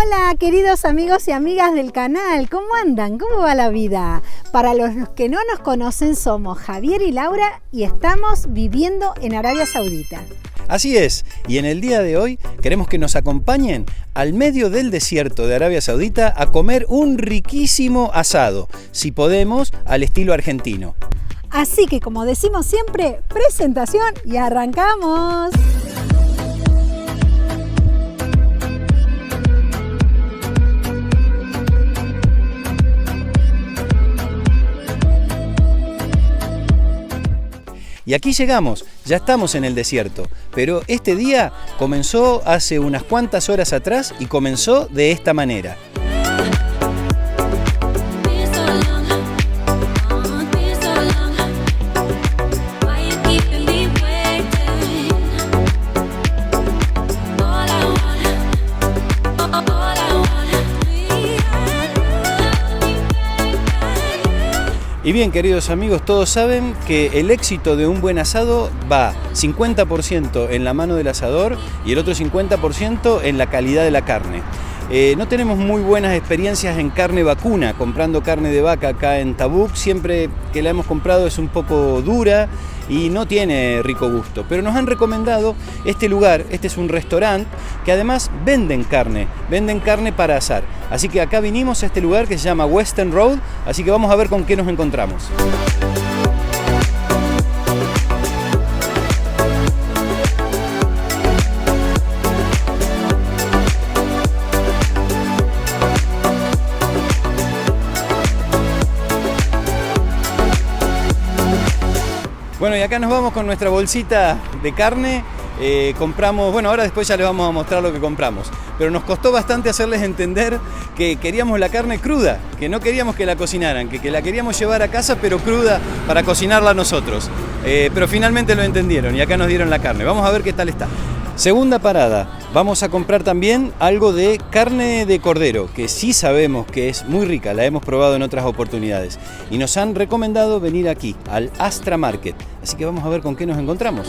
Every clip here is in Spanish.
Hola queridos amigos y amigas del canal, ¿cómo andan? ¿Cómo va la vida? Para los que no nos conocen, somos Javier y Laura y estamos viviendo en Arabia Saudita. Así es, y en el día de hoy queremos que nos acompañen al medio del desierto de Arabia Saudita a comer un riquísimo asado, si podemos, al estilo argentino. Así que como decimos siempre, presentación y arrancamos. Y aquí llegamos, ya estamos en el desierto, pero este día comenzó hace unas cuantas horas atrás y comenzó de esta manera. Y bien, queridos amigos, todos saben que el éxito de un buen asado va 50% en la mano del asador y el otro 50% en la calidad de la carne. No tenemos muy buenas experiencias en carne vacuna, comprando carne de vaca acá en Tabuk. Siempre que la hemos comprado es un poco dura y no tiene rico gusto. Pero nos han recomendado este lugar, este es un restaurante que además venden carne para asar. Así que acá vinimos a este lugar que se llama Western Road, así que vamos a ver con qué nos encontramos. Bueno, y acá nos vamos con nuestra bolsita de carne. Compramos, bueno, ahora después ya les vamos a mostrar lo que compramos. Pero nos costó bastante hacerles entender que queríamos la carne cruda, que no queríamos que la cocinaran, que la queríamos llevar a casa pero cruda para cocinarla nosotros. Pero finalmente lo entendieron y acá nos dieron la carne. Vamos a ver qué tal está. Segunda parada, vamos a comprar también algo de carne de cordero, que sí sabemos que es muy rica, la hemos probado en otras oportunidades. Y nos han recomendado venir aquí, al Astra Market. Así que vamos a ver con qué nos encontramos.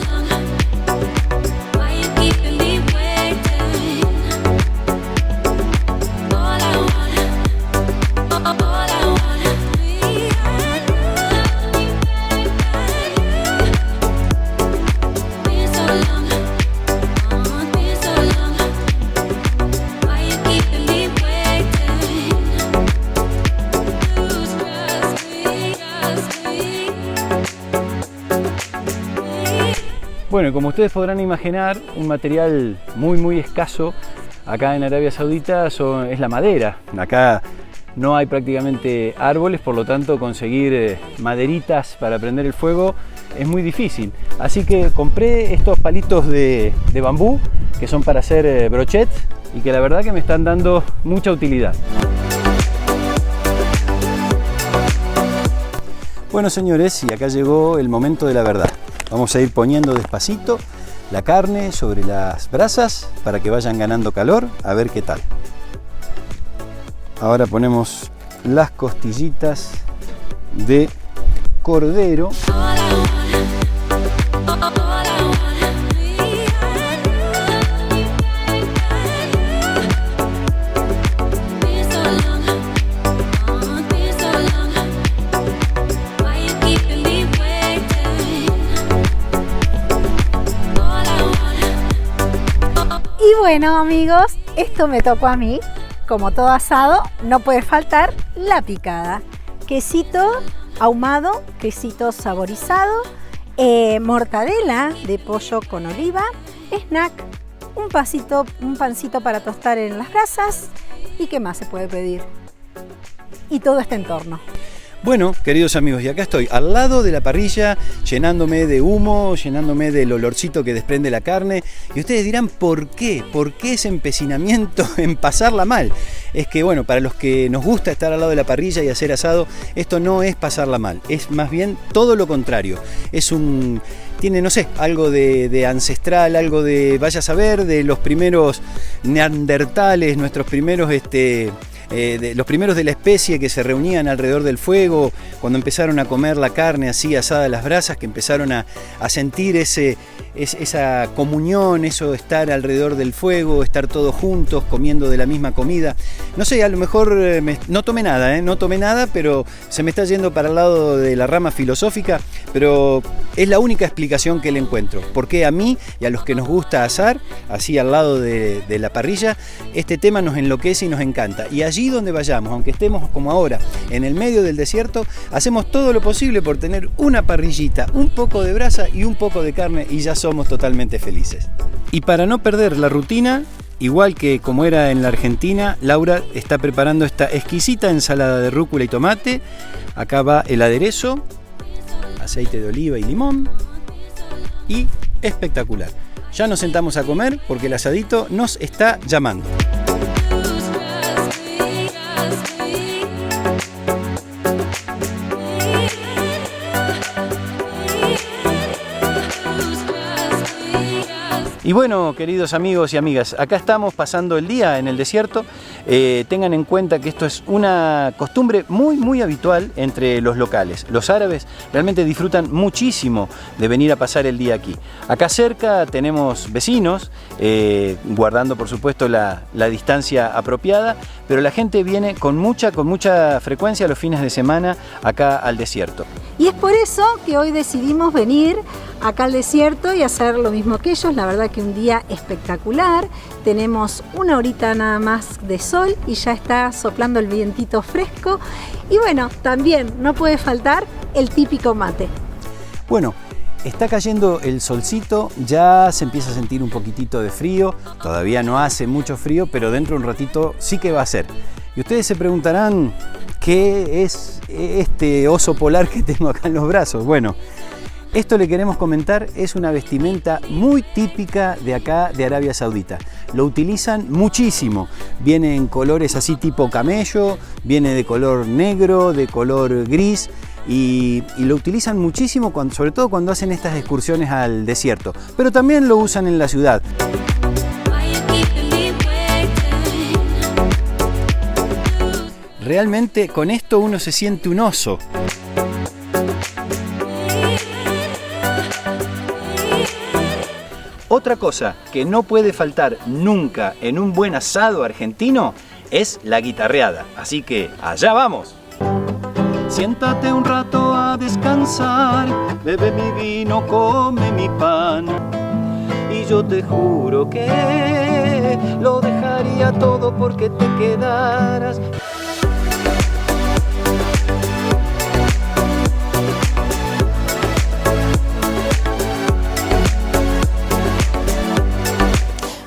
Bueno, como ustedes podrán imaginar, un material muy escaso acá en Arabia Saudita es la madera. Acá no hay prácticamente árboles, por lo tanto conseguir maderitas para prender el fuego es muy difícil. Así que compré estos palitos de bambú que son para hacer brochets y que la verdad que me están dando mucha utilidad. Bueno, señores, y acá llegó el momento de la verdad. Vamos a ir poniendo despacito la carne sobre las brasas para que vayan ganando calor, a ver qué tal. Ahora ponemos las costillitas de cordero. Y bueno amigos, esto me tocó a mí. Como todo asado, no puede faltar la picada. Quesito ahumado, quesito saborizado, mortadela de pollo con oliva, snack, un pancito para tostar en las brasas. ¿Y qué más se puede pedir? Y todo este entorno. Bueno, queridos amigos, y acá estoy al lado de la parrilla, llenándome de humo, llenándome del olorcito que desprende la carne. Y ustedes dirán, ¿por qué? ¿Por qué ese empecinamiento en pasarla mal? Es que, bueno, para los que nos gusta estar al lado de la parrilla y hacer asado, esto no es pasarla mal, es más bien todo lo contrario. Tiene, no sé, algo de ancestral, algo de, vaya a saber, de los primeros neandertales, nuestros primeros los primeros de la especie que se reunían alrededor del fuego, cuando empezaron a comer la carne así asada a las brasas, que empezaron a sentir esa comunión, eso de estar alrededor del fuego, estar todos juntos comiendo de la misma comida. No sé, a lo mejor no tomé nada, pero se me está yendo para el lado de la rama filosófica, pero es la única explicación que le encuentro. Porque a mí y a los que nos gusta asar, así al lado de la parrilla, este tema nos enloquece y nos encanta. Y allí donde vayamos, aunque estemos como ahora en el medio del desierto, hacemos todo lo posible por tener una parrillita, un poco de brasa y un poco de carne, y ya somos totalmente felices. Y para no perder la rutina, igual que como era en la Argentina, Laura está preparando esta exquisita ensalada de rúcula y tomate. Acá va el aderezo, aceite de oliva y limón, y espectacular. Ya nos sentamos a comer porque el asadito nos está llamando. Y bueno, queridos amigos y amigas, acá estamos pasando el día en el desierto. Tengan en cuenta que esto es una costumbre muy habitual entre los locales. Los árabes realmente disfrutan muchísimo de venir a pasar el día aquí. Acá cerca tenemos vecinos, guardando por supuesto la distancia apropiada, pero la gente viene con mucha frecuencia los fines de semana acá al desierto. Y es por eso que hoy decidimos venir acá al desierto y hacer lo mismo que ellos. La verdad que un día espectacular. Tenemos una horita nada más de sol y ya está soplando el vientito fresco. Y bueno, también no puede faltar el típico mate. Bueno, está cayendo el solcito, ya se empieza a sentir un poquitito de frío. Todavía no hace mucho frío, pero dentro de un ratito sí que va a ser. Y ustedes se preguntarán, ¿qué es este oso polar que tengo acá en los brazos? Bueno, esto le queremos comentar, es una vestimenta muy típica de acá, de Arabia Saudita. Lo utilizan muchísimo. Viene en colores así tipo camello, viene de color negro, de color gris. Y lo utilizan muchísimo, sobre todo cuando hacen estas excursiones al desierto. Pero también lo usan en la ciudad. Realmente con esto uno se siente un oso. Otra cosa que no puede faltar nunca en un buen asado argentino es la guitarreada. Así que allá vamos. Siéntate un rato a descansar, bebe mi vino, come mi pan. Y yo te juro que lo dejaría todo porque te quedaras.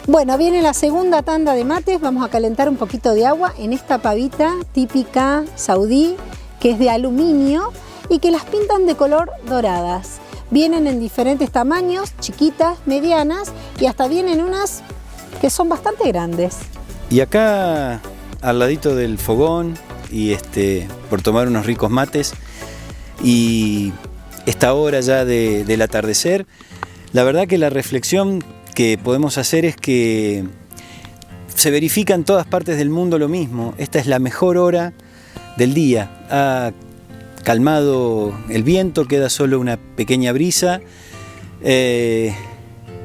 Bueno, viene la segunda tanda de mates. Vamos a calentar un poquito de agua en esta pavita típica saudí, que es de aluminio y que las pintan de color doradas. Vienen en diferentes tamaños, chiquitas, medianas, y hasta vienen unas que son bastante grandes. Y acá al ladito del fogón, y por tomar unos ricos mates, y esta hora ya del atardecer, la verdad que la reflexión que podemos hacer es que se verifica en todas partes del mundo lo mismo. Esta es la mejor hora del día. Ha calmado el viento, queda solo una pequeña brisa,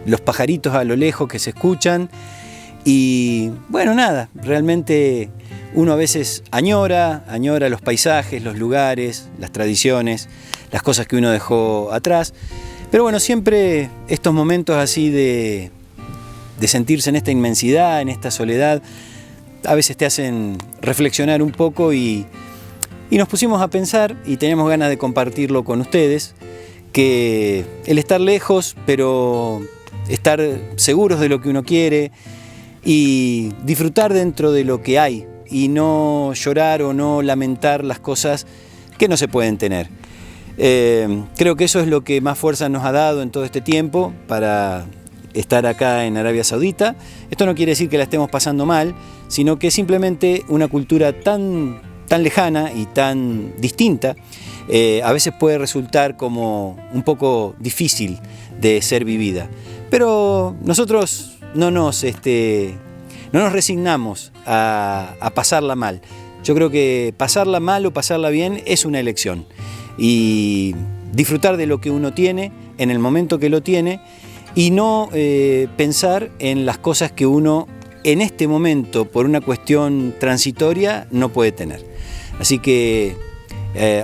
los pajaritos a lo lejos que se escuchan, y bueno, nada, realmente uno a veces añora los paisajes, los lugares, las tradiciones, las cosas que uno dejó atrás. Pero bueno, siempre estos momentos así de sentirse en esta inmensidad, en esta soledad, a veces te hacen reflexionar un poco, y nos pusimos a pensar, y teníamos ganas de compartirlo con ustedes, que el estar lejos, pero estar seguros de lo que uno quiere y disfrutar dentro de lo que hay, y no llorar o no lamentar las cosas que no se pueden tener. Creo que eso es lo que más fuerza nos ha dado en todo este tiempo para estar acá en Arabia Saudita. Esto no quiere decir que la estemos pasando mal, sino que simplemente una cultura tan lejana y tan distinta a veces puede resultar como un poco difícil de ser vivida. Pero nosotros no no nos resignamos a pasarla mal. Yo creo que pasarla mal o pasarla bien es una elección. Y disfrutar de lo que uno tiene en el momento que lo tiene y no pensar en las cosas que uno en este momento, por una cuestión transitoria, no puede tener. Así que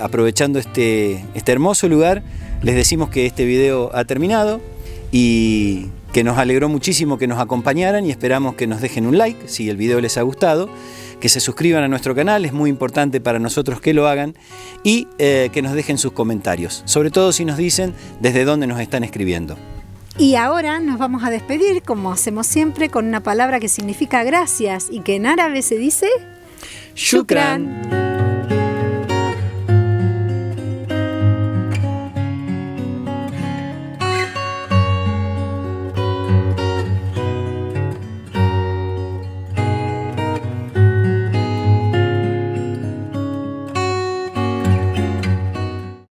aprovechando este hermoso lugar, les decimos que este video ha terminado y que nos alegró muchísimo que nos acompañaran y esperamos que nos dejen un like si el video les ha gustado, que se suscriban a nuestro canal, es muy importante para nosotros que lo hagan, y que nos dejen sus comentarios, sobre todo si nos dicen desde dónde nos están escribiendo. Y ahora nos vamos a despedir, como hacemos siempre, con una palabra que significa gracias y que en árabe se dice Shukran.